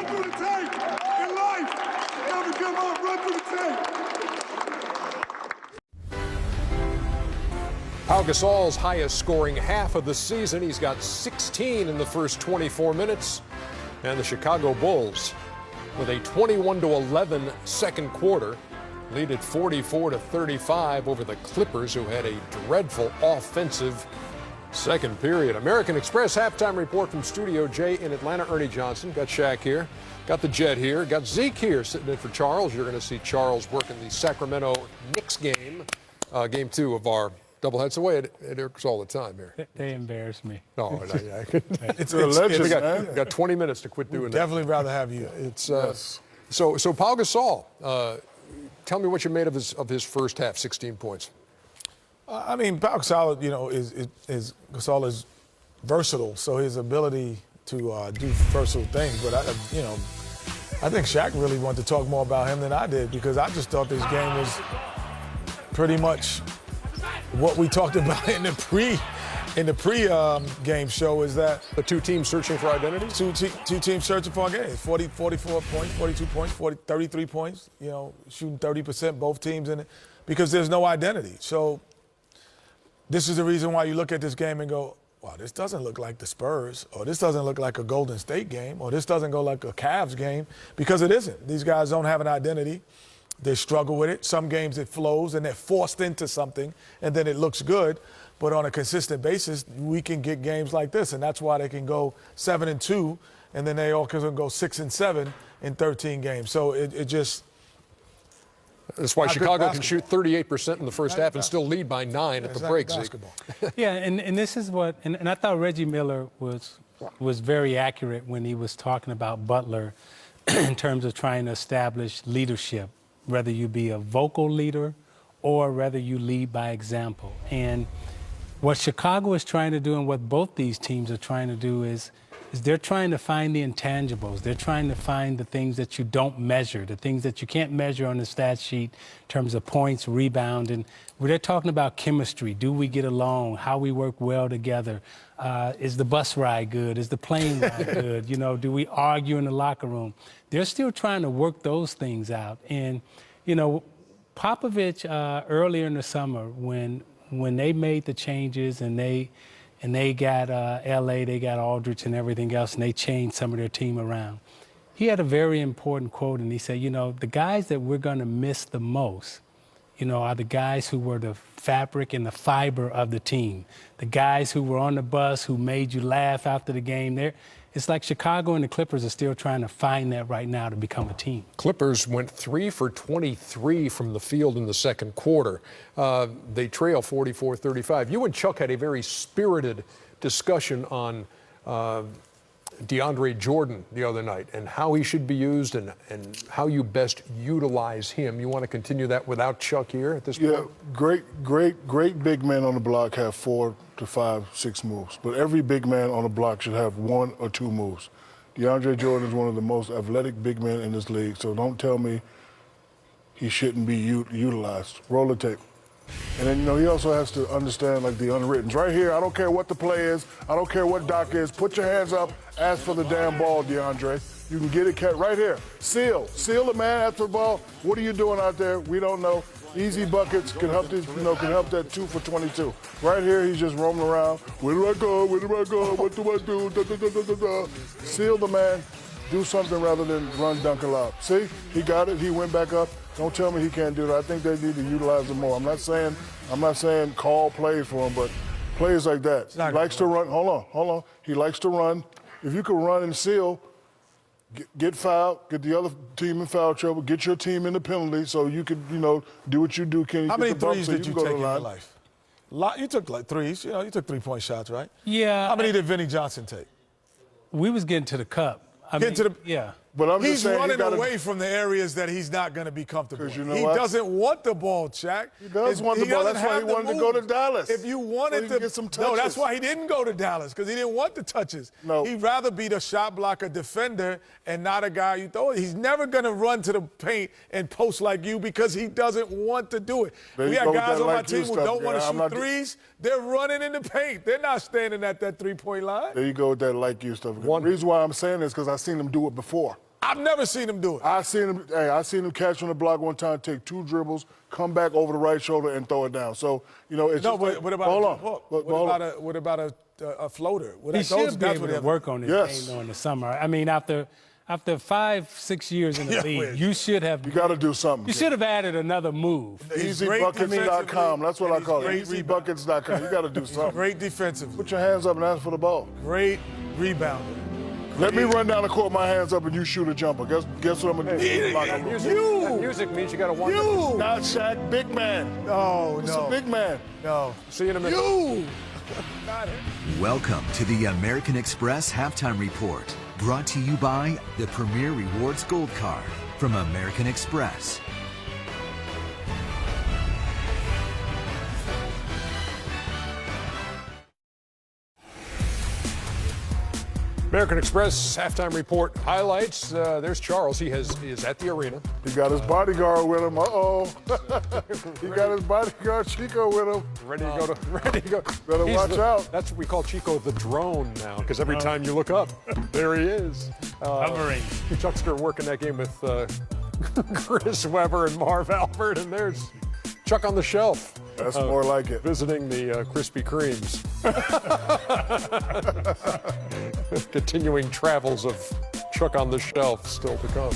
run through the tape. In life, never give up, run through the tape. Pau Gasol's highest scoring half of the season. He's got 16 in the first 24 minutes. And the Chicago Bulls, with a 21-11 second quarter, lead at 44-35 over the Clippers, who had a dreadful offensive second period. American Express halftime report from Studio J in Atlanta. Ernie Johnson. Got Shaq here. Got the Jet here. Got Zeke here sitting in for Charles. You're going to see Charles working the Sacramento Knicks game, game 2 of our doublehead. It's the way it occurs all the time here. They embarrass me. No, it's a legend, man. We got 20 minutes to quit doing that. Definitely rather have you. It's so Pau Gasol. Tell me what you made of his first half, 16 points. I mean, Pau Gasol, Gasol is versatile, so his ability to do versatile things. But I think Shaq really wanted to talk more about him than I did, because I just thought this game was pretty much what we talked about in the pre-game show, is that the two teams searching for identity. Two teams searching for a game. 44 points, 42 points, 33 points. Shooting 30%, both teams in it, because there's no identity. So this is the reason why you look at this game and go, wow, this doesn't look like the Spurs, or this doesn't look like a Golden State game, or this doesn't go like a Cavs game, because it isn't. These guys don't have an identity. They struggle with it. Some games it flows and they're forced into something and then it looks good. But on a consistent basis, we can get games like this, and that's why they can go 7-2, and then they all can go 6-7 in 13 games. So it just. That's why Chicago can shoot 38% in the first half and still lead by 9 at the break. Yeah, and this is what, and I thought Reggie Miller was very accurate when he was talking about Butler in terms of trying to establish leadership, whether you be a vocal leader or whether you lead by example. And what Chicago is trying to do, and what both these teams are trying to do, is they're trying to find the intangibles. They're trying to find the things that you don't measure, the things that you can't measure on the stat sheet in terms of points, rebound. And they're talking about chemistry. Do we get along? How we work well together? Is the bus ride good? Is the plane ride good? Do we argue in the locker room? They're still trying to work those things out. And, Popovich, earlier in the summer, when they made the changes and they got L.A., they got Aldridge and everything else, and they changed some of their team around, he had a very important quote, and he said, the guys that we're going to miss the most, are the guys who were the fabric and the fiber of the team, the guys who were on the bus, who made you laugh after the game. It's like Chicago and the Clippers are still trying to find that right now to become a team. Clippers went 3 for 23 from the field in the second quarter. They trail 44-35. You and Chuck had a very spirited discussion on DeAndre Jordan the other night and how he should be used and how you best utilize him. You want to continue that without Chuck here at this point? Yeah, great big men on the block have 4 to 5, 6 moves. But every big man on the block should have 1 or 2 moves. DeAndre Jordan is one of the most athletic big men in this league, so don't tell me he shouldn't be utilized. Roll the tape. And then, he also has to understand, like, the unwrittens. Right here, I don't care what the play is. I don't care what Doc is. Put your hands up. Ask for the damn ball, DeAndre. You can get it right here. Seal the man after the ball. What are you doing out there? We don't know. Easy buckets can help this, can help that 2 for 22. Right here, he's just roaming around. Where do I go? Where do I go? What do I do? Da, da, da, da, da, da. Seal the man. Do something rather than run, dunk a lot. See, he got it. He went back up. Don't tell me he can't do that. I think they need to utilize him more. I'm not saying call plays for him, but plays like that. He likes to run. Hold on. He likes to run. If you can run and seal, get fouled, get the other team in foul trouble, get your team in the penalty so you can, do what you do. How many threes did you take in your life? You took like threes. You took 3-point shots, right? Yeah. How many did Vinnie Johnson take? We was getting to the cup. Yeah. But I'm he's just saying running away from the areas that he's not going to be comfortable in. You know he doesn't want the ball, Shaq. He does want the ball. That's why he wanted to go to Dallas. If you wanted to get some touches. No, that's why he didn't go to Dallas, because he didn't want the touches. No. He'd rather be the shot blocker defender and not a guy you throw it. He's never going to run to the paint and post like you because he doesn't want to do it. We have guys on my team who don't want to shoot threes. They're running in the paint. They're not standing at that 3-point line. There you go with that like you stuff. The reason why I'm saying this is because I've seen them do it before. I've never seen him do it. I seen him catch on the block one time, take 2 dribbles, come back over the right shoulder and throw it down. So, it's No, just but like, what about hold a on. hook? But What about a floater? He should be able to work on his Yes. game though in the summer. I mean, after 5-6 years in the league, you should have. You got to do something. You should have added another move. EasyBuckets.com. That's what I call it. Great EasyBuckets.com. You got to do something. Great defensively. Put your hands up and ask for the ball. Great rebounder. Let me run down the court, my hands up, and you shoot a jumper. Guess what I'm going to do? That music means you got to want You! Not Shaq, big man. No, It's a big man. No. See you in a minute. You! Welcome to the American Express Halftime Report, brought to you by the Premier Rewards Gold Card from American Express. American Express halftime report highlights. There's Charles. He is at the arena. He got his bodyguard with him. Uh-oh. He got his bodyguard Chico with him. Ready to go. Better watch out. That's what we call Chico the drone now, because every time you look up, there he is. Hovering. Chuckster working that game with Chris Webber and Marv Albert, and there's Chuck on the shelf. That's more like it. Visiting the Krispy Kremes. Continuing travels of Chuck on the shelf still to come.